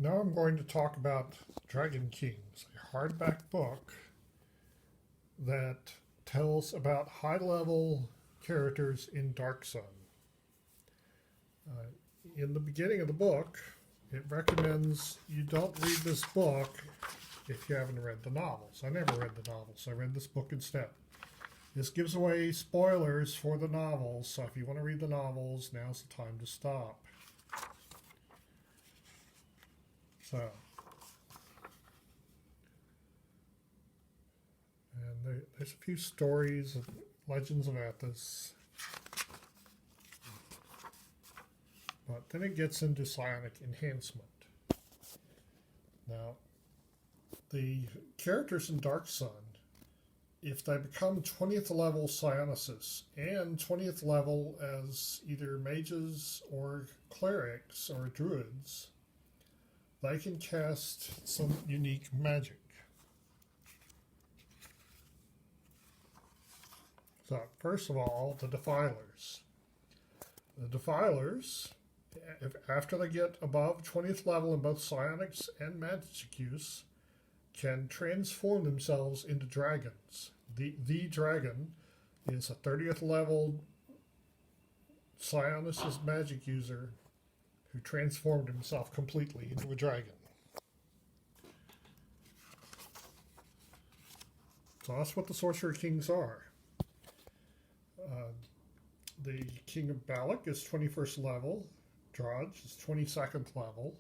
Now I'm going to talk about Dragon Kings, a hardback book that tells about high-level characters in Darksun. In the beginning of the book, it recommends you don't read this book if you haven't read the novels. I never read the novels. I read this book instead. This gives away spoilers for the novels, so if you want to read the novels, now's the time to stop. So, and there's a few stories of Legends of Athos. But then it gets into psionic enhancement. Now, the characters in Darksun, if they become 20th level psionicists and 20th level as either mages or clerics or druids, they can cast some unique magic. So, first of all, the Defilers. The Defilers, after they get above 20th level in both psionics and magic use, can transform themselves into dragons. The dragon is a 30th level psionicist magic user who transformed himself completely into a dragon. So that's what the Sorcerer Kings are. The King of Balak is 21st level. Drudge is 22nd level.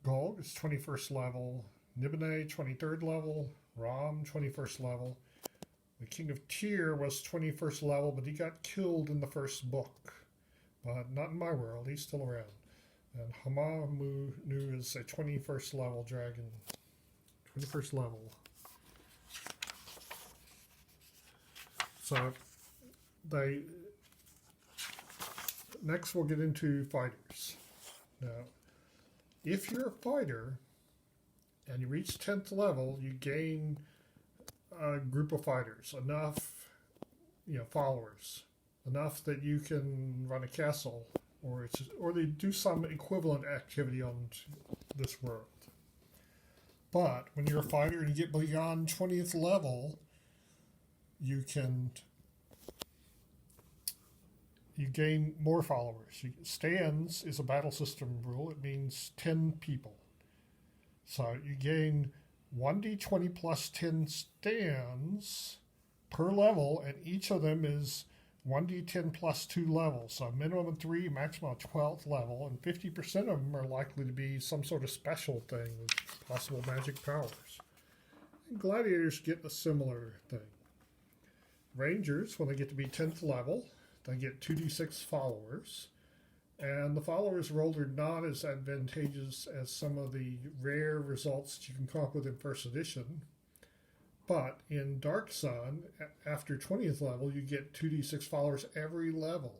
Golg is 21st level. Nibene, 23rd level. Ram, 21st level. The King of Tyr was 21st level, but he got killed in the first book. But not in my world, he's still around. And Hamamu is a 21st level dragon. 21st level. So, next we'll get into fighters. Now, if you're a fighter and you reach 10th level, you gain a group of fighters, enough, followers, enough that you can run a castle, or they do some equivalent activity on this world. But when you're a fighter and you get beyond 20th level, you gain more followers. Stands is a battle system rule. It means 10 people. So you gain 1d20 plus 10 stands per level, and each of them is 1d10 plus 2 levels. So minimum of 3, maximum of 12th level, and 50% of them are likely to be some sort of special thing with possible magic powers. And gladiators get a similar thing. Rangers, when they get to be 10th level, they get 2d6 followers, and the followers rolled are not as advantageous as some of the rare results that you can come up with in first edition. But in Darksun, after 20th level, you get 2d6 followers every level,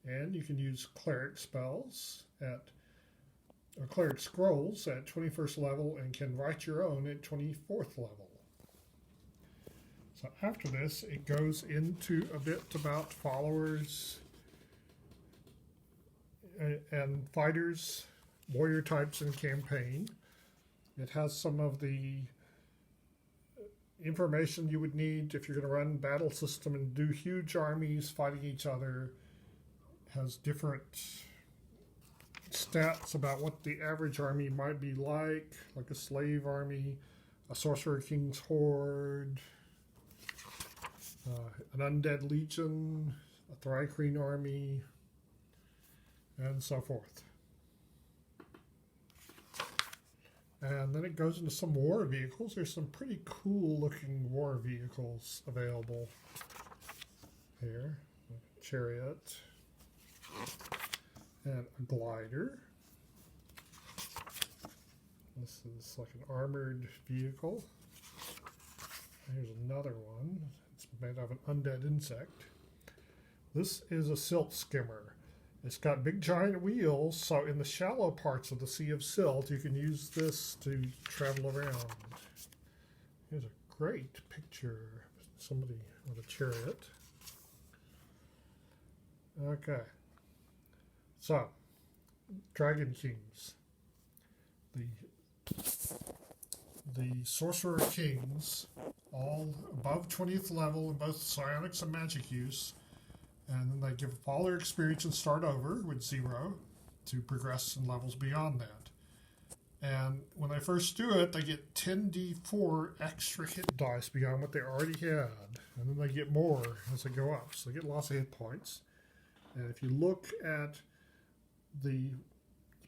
and you can use cleric spells or cleric scrolls at 21st level, and can write your own at 24th level. So after this, it goes into a bit about followers and fighters, warrior types in campaign. It has some of the information you would need if you're going to run battle system and do huge armies fighting each other. It has different stats about what the average army might be like a slave army, a Sorcerer King's horde, an undead legion, a Thri-Kreen army, and so forth. And then it goes into some war vehicles. There's some pretty cool looking war vehicles available here. A chariot and a glider. This is like an armored vehicle. Here's another one. It's made of an undead insect. This is a silt skimmer. It's got big giant wheels, so in the shallow parts of the Sea of Silt, you can use this to travel around. Here's a great picture of somebody with a chariot. Okay. So, Dragon Kings. the Sorcerer Kings, all above 20th level in both psionics and magic use, and then they give up all their experience and start over with 0 to progress in levels beyond that. And when they first do it, they get 10d4 extra hit dice beyond what they already had, and then they get more as they go up, so they get lots of hit points. And if you look at the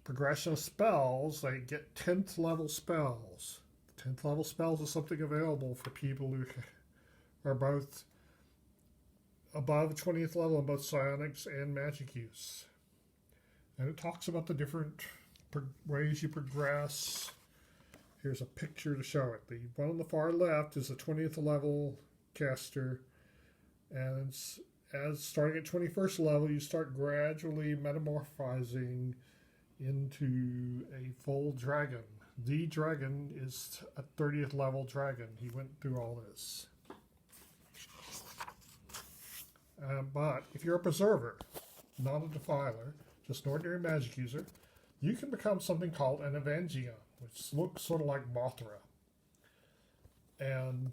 progression of spells, they get 10th level spells. 10th level spells is something available for people who are both above 20th level in both psionics and magic use. And it talks about the different ways you progress. Here's a picture to show it. The one on the far left is a 20th level caster, and as starting at 21st level, you start gradually metamorphizing into a full dragon. The dragon is a 30th level dragon. He went through all this. But if you're a preserver, not a defiler, just an ordinary magic user, you can become something called an Evangeon, which looks sort of like Mothra. And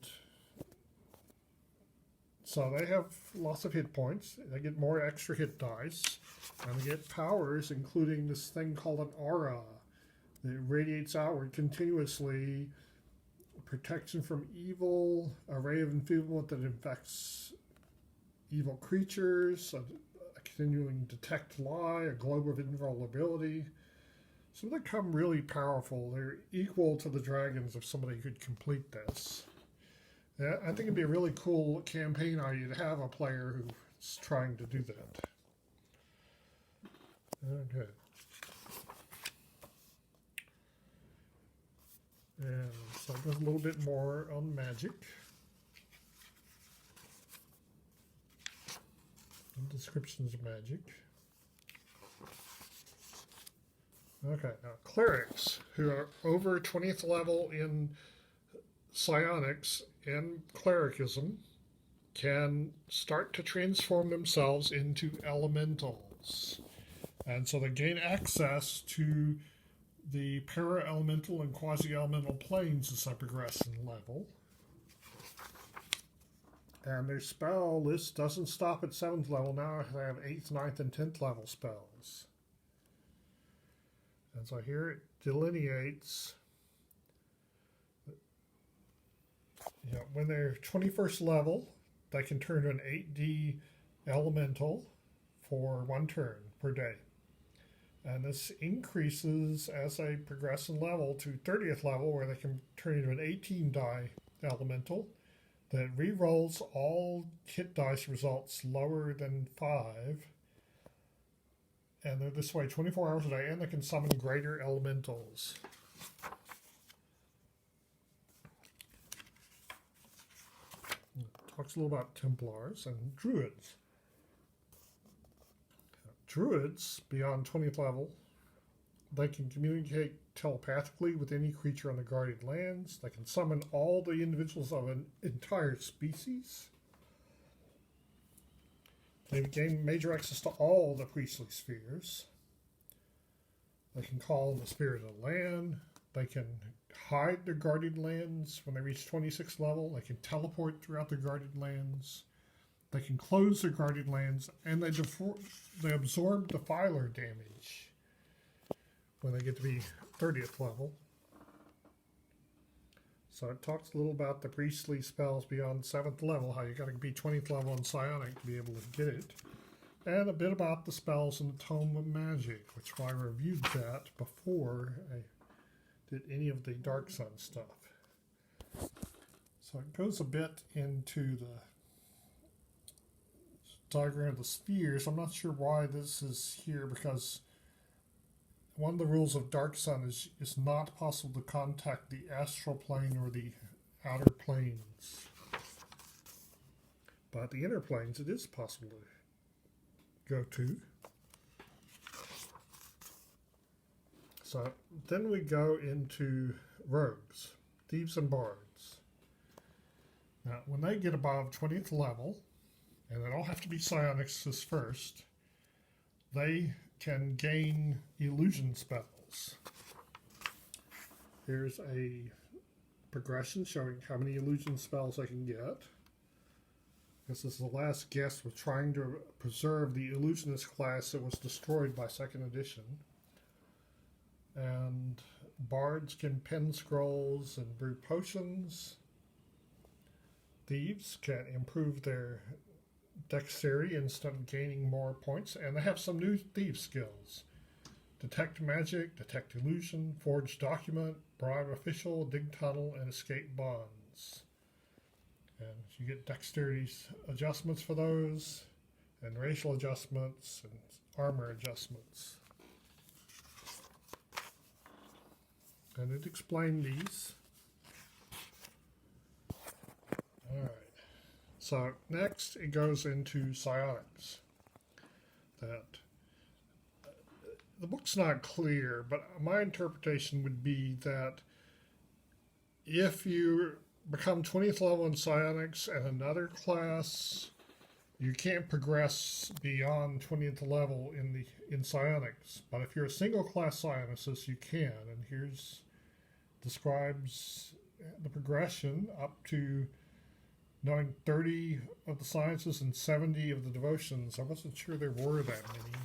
so they have lots of hit points. They get more extra hit dice. And they get powers, including this thing called an aura that radiates outward continuously, protection from evil, a ray of enfeeblement that infects evil creatures, a continuing detect lie, a globe of invulnerability. So they become really powerful. They're equal to the dragons if somebody could complete this. Yeah, I think it'd be a really cool campaign idea to have a player who's trying to do that. Okay. And so it goes a little bit more on magic. And descriptions of magic. Okay, now clerics who are over 20th level in psionics and clericism can start to transform themselves into elementals. And so they gain access to the para-elemental and quasi-elemental planes as they progress in level. And their spell list doesn't stop at 7th level. Now they have 8th, 9th, and 10th level spells. And so here it delineates, when they're 21st level, they can turn to an 8D elemental for 1 turn per day. And this increases as they progress in level to 30th level, where they can turn into an 18 die elemental that re-rolls all hit dice results lower than 5. And they're this way 24 hours a day, and they can summon greater elementals. It talks a little about Templars and Druids. Druids, beyond 20th level, they can communicate telepathically with any creature on the guarded lands. They can summon all the individuals of an entire species. They gain major access to all the priestly spheres. They can call the spirit of the land. They can hide their guarded lands when they reach 26th level. They can teleport throughout their guarded lands. They can close their guarded lands, and they absorb defiler damage when they get to be 30th level. So it talks a little about the priestly spells beyond 7th level, how you got to be 20th level in psionic to be able to get it. And a bit about the spells in the Tome of Magic, which I reviewed that before I did any of the Darksun stuff. So it goes a bit into the diagram of the spheres. I'm not sure why this is here, because one of the rules of Darksun is it's not possible to contact the astral plane or the outer planes. But the inner planes, it is possible to go to. So then we go into rogues, thieves and bards. Now, when they get above 20th level, and they don't have to be psionics first, they can gain illusion spells. Here's a progression showing how many illusion spells I can get. This is the last guess with trying to preserve the illusionist class that was destroyed by 2nd edition. And bards can pen scrolls and brew potions. Thieves can improve their dexterity instead of gaining more points, and they have some new thief skills. Detect magic, detect illusion, forge document, bribe official, dig tunnel, and escape bonds. And you get dexterity adjustments for those, and racial adjustments, and armor adjustments. And it explained these. Alright. So next it goes into psionics. That the book's not clear, but my interpretation would be that if you become 20th level in psionics and another class, you can't progress beyond 20th level in psionics. But if you're a single class psionicist, you can. And here's describes the progression up to knowing 30 of the sciences and 70 of the devotions. I wasn't sure there were that many.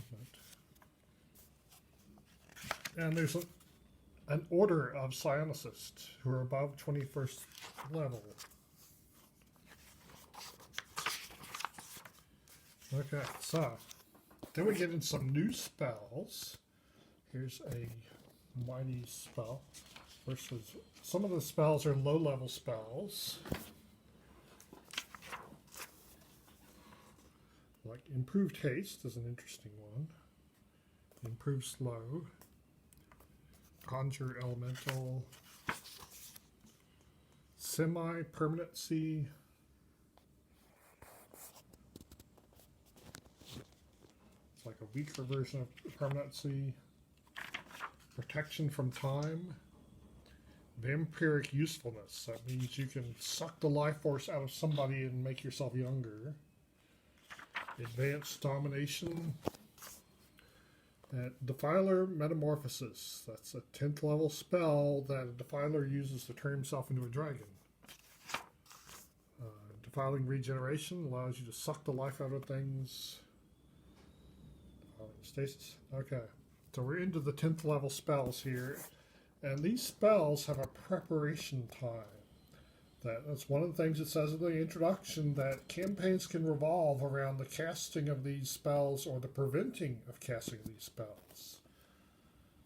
And there's an order of psionicists who are above 21st level. Okay, so then we get into some new spells. Here's a mighty spell. Versus some of the spells are low-level spells. Like Improved Haste is an interesting one. Improved Slow. Conjure Elemental. Semi-Permanency. It's like a weaker version of permanency. Protection from Time. Vampiric Usefulness. That means you can suck the life force out of somebody and make yourself younger. Advanced Domination. Defiler Metamorphosis. That's a 10th level spell that a Defiler uses to turn himself into a dragon. Defiling Regeneration allows you to suck the life out of things. Stasis. Okay. So we're into the 10th level spells here. And these spells have a preparation time. That's one of the things it says in the introduction, that campaigns can revolve around the casting of these spells or the preventing of casting these spells.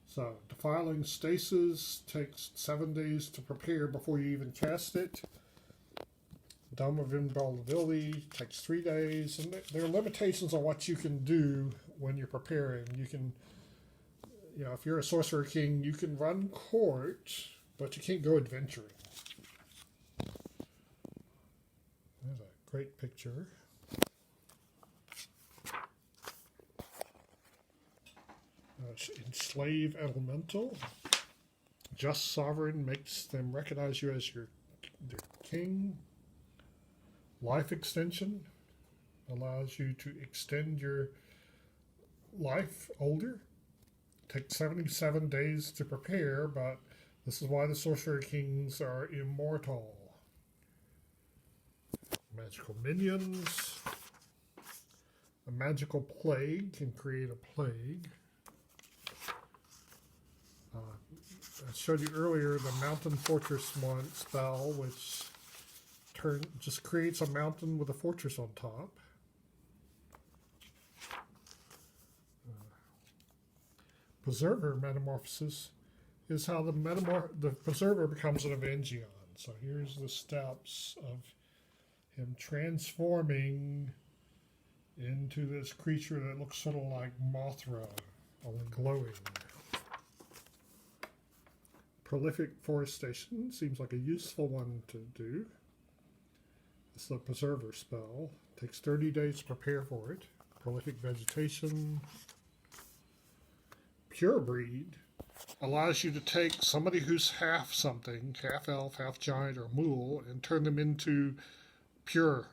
So, Defiling Stasis takes 7 days to prepare before you even cast it. Dome of Invulnerability takes 3 days. And there are limitations on what you can do when you're preparing. You can, if you're a Sorcerer King, you can run court, but you can't go adventuring. There's a great picture. Enslave Elemental. Just Sovereign makes them recognize you as their king. Life Extension allows you to extend your life older. Takes 77 days to prepare, but this is why the Sorcerer Kings are immortal. Magical Minions. A Magical Plague can create a plague. I showed you earlier the Mountain Fortress one spell, which just creates a mountain with a fortress on top. Preserver Metamorphosis is how the Preserver becomes an Avengion. So here's the steps of him transforming into this creature that looks sort of like Mothra, only glowing. Prolific Forestation seems like a useful one to do. It's the Preserver spell. Takes 30 days to prepare for it. Prolific Vegetation. Pure Breed allows you to take somebody who's half something, half elf, half giant, or mule, and turn them into pure.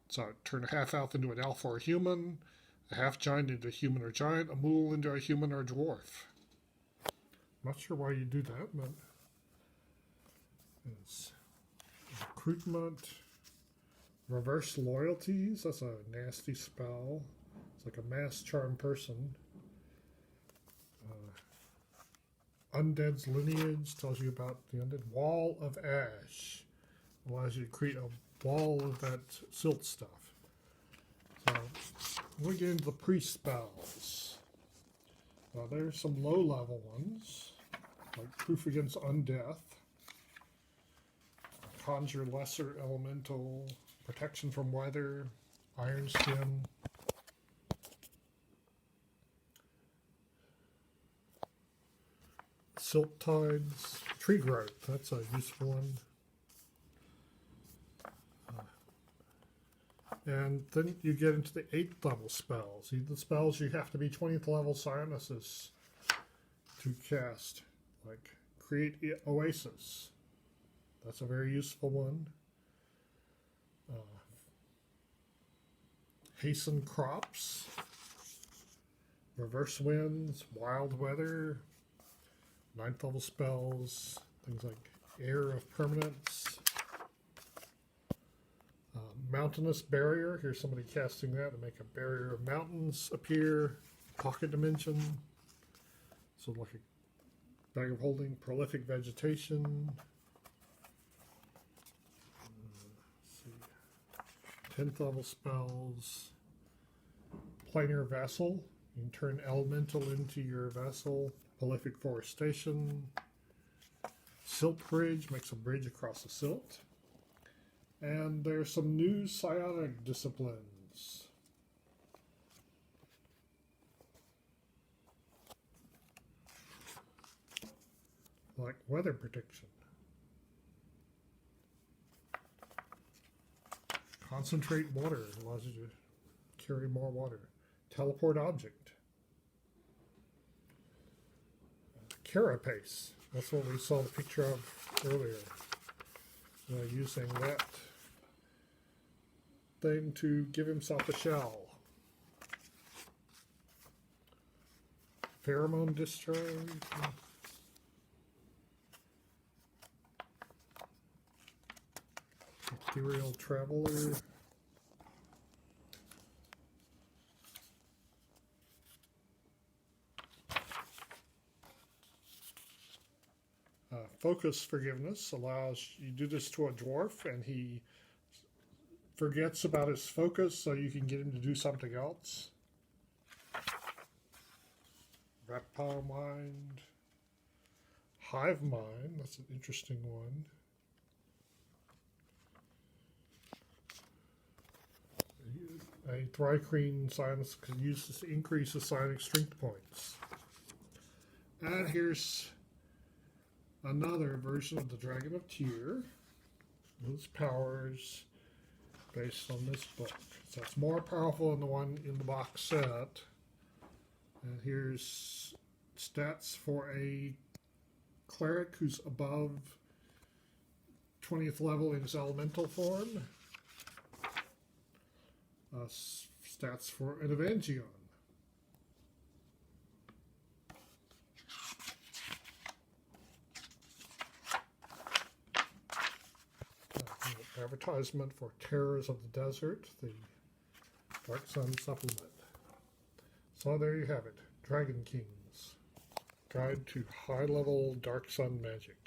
So turn a half elf into an elf or a human, a half giant into a human or giant, a mule into a human or dwarf. I'm not sure why you do that, but It's recruitment, reverse loyalties. That's a nasty spell. It's like a mass charm person. Undead's lineage tells you about the undead. Wall of ash allows you to create a wall of that silt stuff. So we get into the priest spells. There's some low level ones, like proof against undeath, conjure lesser elemental, protection from weather, iron skin. Silt tides, tree growth, that's a useful one. And then you get into the 8th level spells. The spells you have to be 20th level Psionicis to cast, like create Oasis. That's a very useful one. Hasten crops, reverse winds, wild weather, 9th level spells, things like air of permanence. Mountainous barrier. Here's somebody casting that to make a barrier of mountains appear. Pocket dimension. So like a bag of holding. Prolific vegetation. Let's see. 10th level spells. Planar vessel. You can turn elemental into your vessel. Prolific forestation. Silt bridge. Makes a bridge across the silt. And there's some new psionic disciplines. Like weather prediction. Concentrate water allows you to carry more water. Teleport object. Carapace. That's what we saw the picture of earlier. Using that thing to give himself a shell. Pheromone discharge. Ethereal traveler. Focus forgiveness allows you do this to a dwarf and he forgets about his focus so you can get him to do something else. Reptile mind. Hive mind, that's an interesting one. A Thri-Kreen Psionic can use this to increase the psionic strength points. And here's another version of the Dragon of Tyr. Those powers based on this book. So it's more powerful than the one in the box set. And here's stats for a cleric who's above 20th level in his elemental form. Stats for an Evangeon. Advertisement for Terrors of the Desert, the Darksun supplement. So there you have it, Dragon Kings, Guide to High-Level Darksun Magic.